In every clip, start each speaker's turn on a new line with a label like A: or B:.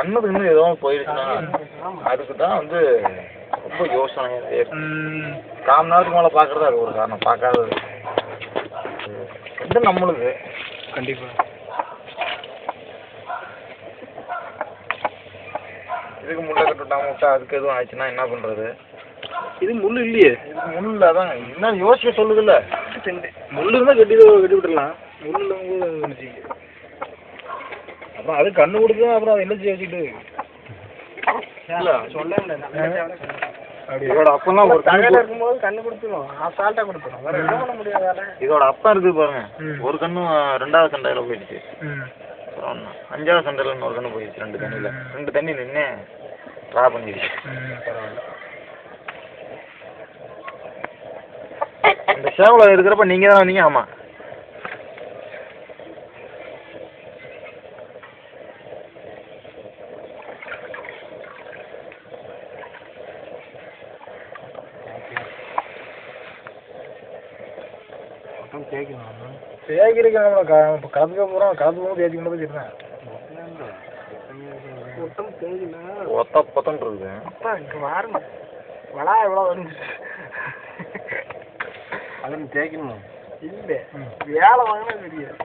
A: கண்ணுக்கு இன்னும் ஏதோ போயிடுச்சுன்னா அதுக்கு தான் வந்து ரொம்ப யோசனை. காம நேரத்துக்கு மேலே பார்க்குறது அது ஒரு காரணம். பார்க்காதது இது நம்மளுக்கு
B: கண்டிப்பாக
A: இதுக்கு முட்டை கட்டுட்டாங்க முட்டை அதுக்கு எதுவும் ஆயிடுச்சுன்னா என்ன பண்ணுறது?
B: இது முள் இல்லையே.
A: இதுக்கு முள் இல்லை அதான் என்ன யோசிக்க சொல்லுதில்ல.
B: முள் இருந்தால் கட்டி விட்டுடலாம். முள் இல்லாமல் அப்புறம் அது கண்ணு கொடுத்து அப்புறம் அதை என்ன செய்ய வச்சுட்டு சொல்ல அப்படி இதோட அப்பெல்லாம் ஒரு கண்ணு இருக்கும்போது கண்ணு கொடுத்துரும். அசால்ட்டாக கொடுத்துரும். வேற என்ன பண்ண முடியாது. இதோட அப்பா இருக்குது பாருங்க. ஒரு கண்ணும் 2வது சண்டையில் போயிடுச்சு. அப்புறம் 5வது சண்டையில் இன்னொரு கண்ணு போயிடுச்சு. 2 தண்ணியில் 2 தண்ணி நின்று ட்ரா பண்ணிடுச்சு. இந்த சேவலை இருக்கிறப்ப நீங்கள் தான் வந்தீங்க. ஆமாம் தேய்க்கிறதுக்கு நம்ம கலந்துக்க போகிறோம். கலந்து போகும்போது தேய்ச்சிக்க மட்டும் சரிதான். ஒத்த பொத்தன் இருக்குது. அப்பா இங்கே வாருங்க வளா எவ்வளோ வந்து அது தேய்க்கணும் இல்லை வேலை வாங்கினா தெரியாது.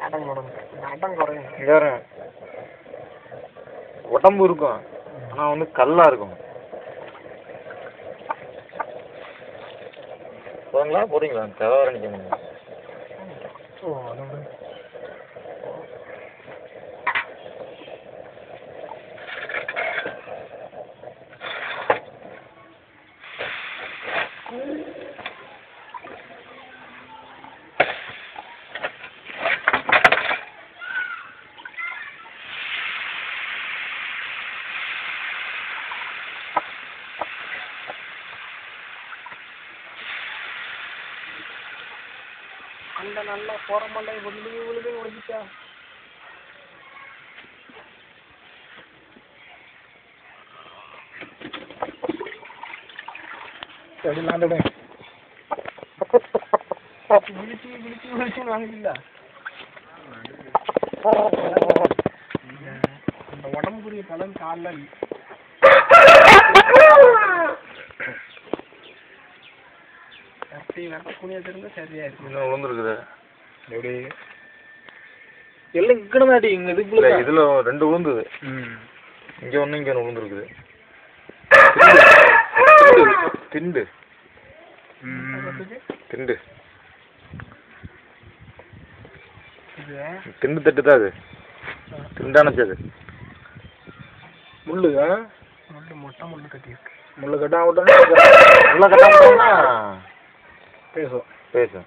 B: அடம் குறையும் அடம் குறையும். வேறு உடம்பு இருக்கும் ஆனால் வந்து கல்லாக இருக்கும். போங்களா போறீங்களா? தேவை நினைக்க. ஓ அதோட அந்த நல்லா போற மாட்டே விழுது ஒழிச்சா விழிச்சு வாங்கில அந்த உடம்புக்குரிய பலன் காலில் குனியத்திருந்தா சரியா இருக்கு. விழுந்துருக்குது எப்படி எல்லாம் இக்கணதாட்டி இங்க இதுக்குள்ள இதுல 2 விழுந்துது. இங்க ஒண்ணு இங்க ஒண்ணு விழுந்துருக்குது. திண்டு திண்டு திண்டு தட்டு தான் அது. திண்டானது முள்ளு முள்ளு மொட்டை முள்ளு கட்டியிருக்கு. முள்ளு கட்டாம முள்ள கட்டாம பேசும் பேசும்.